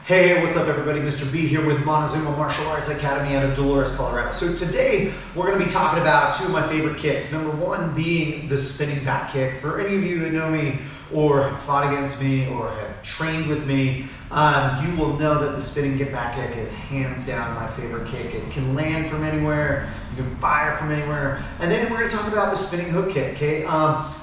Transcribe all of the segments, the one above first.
Hey, what's up everybody? Mr. B here with Montezuma Martial Arts Academy out of Dolores, Colorado. So today we're going to be talking about two of my favorite kicks. Number one being the spinning back kick. For any of you that know me or have fought against me or have trained with me, you will know that the spinning back kick is hands down my favorite kick. It can land from anywhere, you can fire from anywhere. And then we're going to talk about the spinning hook kick, okay?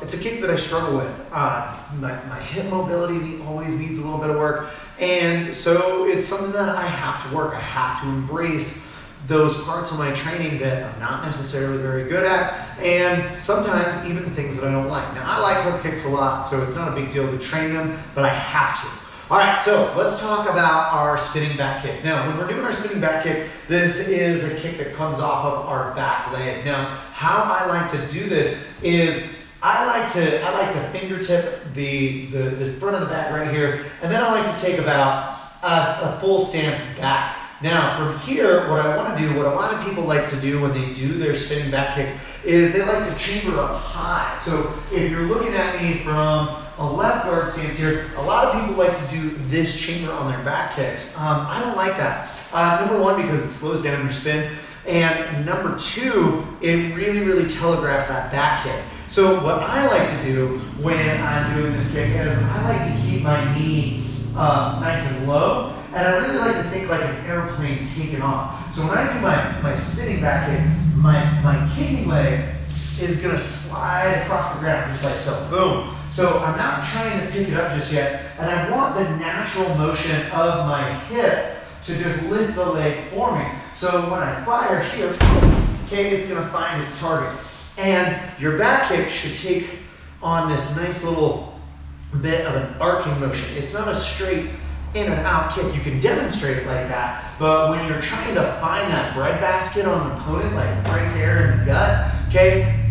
It's a kick that I struggle with. My hip mobility always needs a little bit of work. And so it's something that I have to work. I have to embrace those parts of my training that I'm not necessarily very good at, and sometimes even things that I don't like. Now, I like hook kicks a lot, so it's not a big deal to train them, but I have to. All right, so let's talk about our spinning back kick. Now, when we're doing our spinning back kick, this is a kick that comes off of our back leg. Now, how I like to do this is I like to fingertip the front of the back right here, and then I like to take about a full stance back. Now from here, what I want to do, what a lot of people like to do when they do their spinning back kicks, is they like to chamber up high. So if you're looking at me from a left guard stance here, a lot of people like to do this chamber on their back kicks. I don't like that. Number one, because it slows down your spin. And number two, it really telegraphs that back kick. So what I like to do when I'm doing this kick is I like to keep my knee nice and low, and I really like to think like an airplane taking off. So when I do my spinning back kick, my kicking leg is gonna slide across the ground just like so, boom. So I'm not trying to pick it up just yet, and I want the natural motion of my hip to just lift the leg for me. So when I fire here, okay, it's gonna find its target. And your back kick should take on this nice little bit of an arcing motion. It's not a straight in and out kick. You can demonstrate it like that, but when you're trying to find that breadbasket on an opponent, like right there in the gut, okay,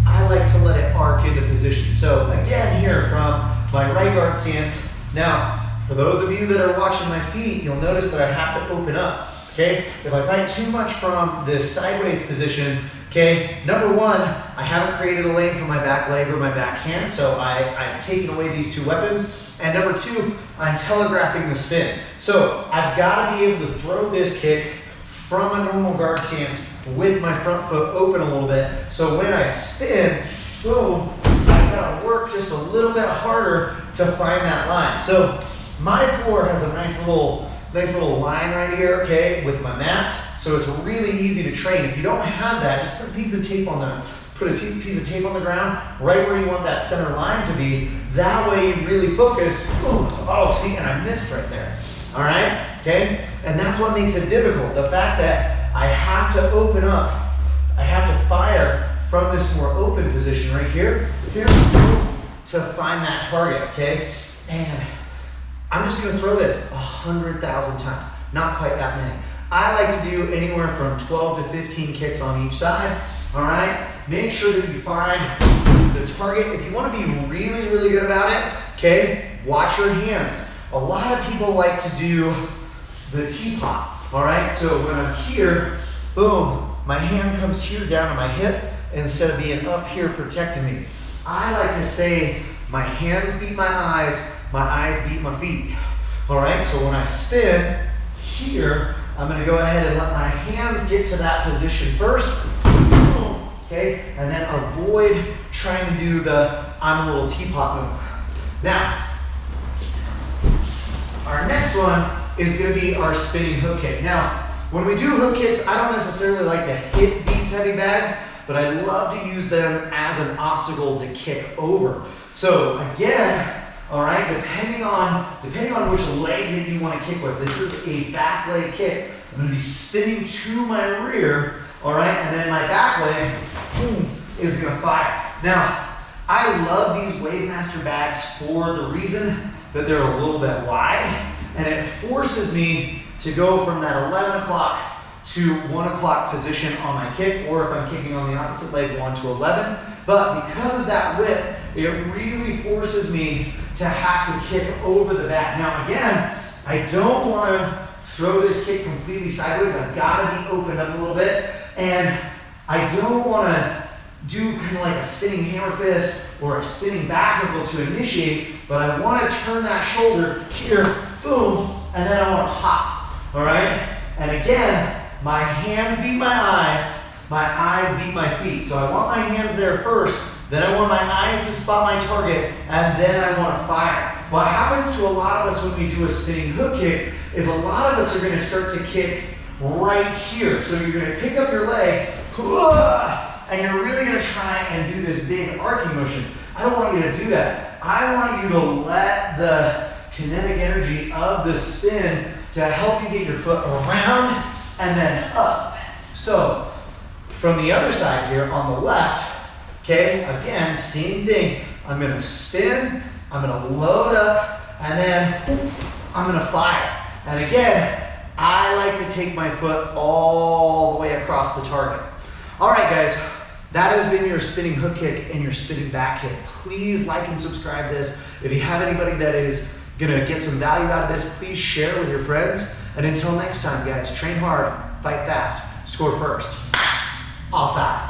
I like to let it arc into position. So again, here from my right guard stance. Now, for those of you that are watching my feet, you'll notice that I have to open up, okay? If I fight too much from this sideways position, okay, number one, I haven't created a lane for my back leg or my back hand, so I've taken away these two weapons. And number two, I'm telegraphing the spin. So I've got to be able to throw this kick from a normal guard stance with my front foot open a little bit. So when I spin, boom, I've got to work just a little bit harder to find that line. So my floor has a nice little line right here, okay, with my mats. So it's really easy to train. If you don't have that, just put a piece of tape on the ground right where you want that center line to be. That way you really focus. Oh, see, and I missed right there. All right, okay? And that's what makes it difficult. The fact that I have to open up, I have to fire from this more open position right here, to find that target, okay? And I'm just gonna throw this 100,000 times, not quite that many. I like to do anywhere from 12 to 15 kicks on each side, all right? Make sure that you find the target. If you wanna be really good about it, okay, watch your hands. A lot of people like to do the teapot, all right? So when I'm here, boom, my hand comes here down to my hip instead of being up here protecting me. I like to say my hands beat my eyes beat my feet. All right, so when I spin here, I'm gonna go ahead and let my hands get to that position first, okay? And then avoid trying to do the I'm a little teapot move. Now, our next one is gonna be our spinning hook kick. Now, when we do hook kicks, I don't necessarily like to hit these heavy bags, but I love to use them as an obstacle to kick over. So again, all right, depending on which leg that you want to kick with. This is a back leg kick. I'm going to be spinning to my rear, all right, and then my back leg is going to fire. Now, I love these Wavemaster bags for the reason that they're a little bit wide, and it forces me to go from that 11 o'clock to 1 o'clock position on my kick, or if I'm kicking on the opposite leg, 1 to 11. But because of that width, it really forces me to have to kick over the back. Now again, I don't want to throw this kick completely sideways. I've got to be opened up a little bit, and I don't want to do kind of like a spinning hammer fist or a spinning back knuckle to initiate, but I want to turn that shoulder here, boom, and then I want to pop, all right? And again, my hands beat my eyes beat my feet. So I want my hands there first, then I want my eyes to spot my target, and then I want to fire. What happens to a lot of us when we do a spinning hook kick is a lot of us are going to start to kick right here. So you're going to pick up your leg, and you're really going to try and do this big arcing motion. I don't want you to do that. I want you to let the kinetic energy of the spin to help you get your foot around and then up. So from the other side here on the left, okay, again, same thing. I'm going to spin, I'm going to load up, and then I'm going to fire. And again, I like to take my foot all the way across the target. All right, guys, that has been your spinning hook kick and your spinning back kick. Please like and subscribe this. If you have anybody that is gonna get some value out of this, please share with your friends. And until next time, guys, train hard, fight fast, score first. All side.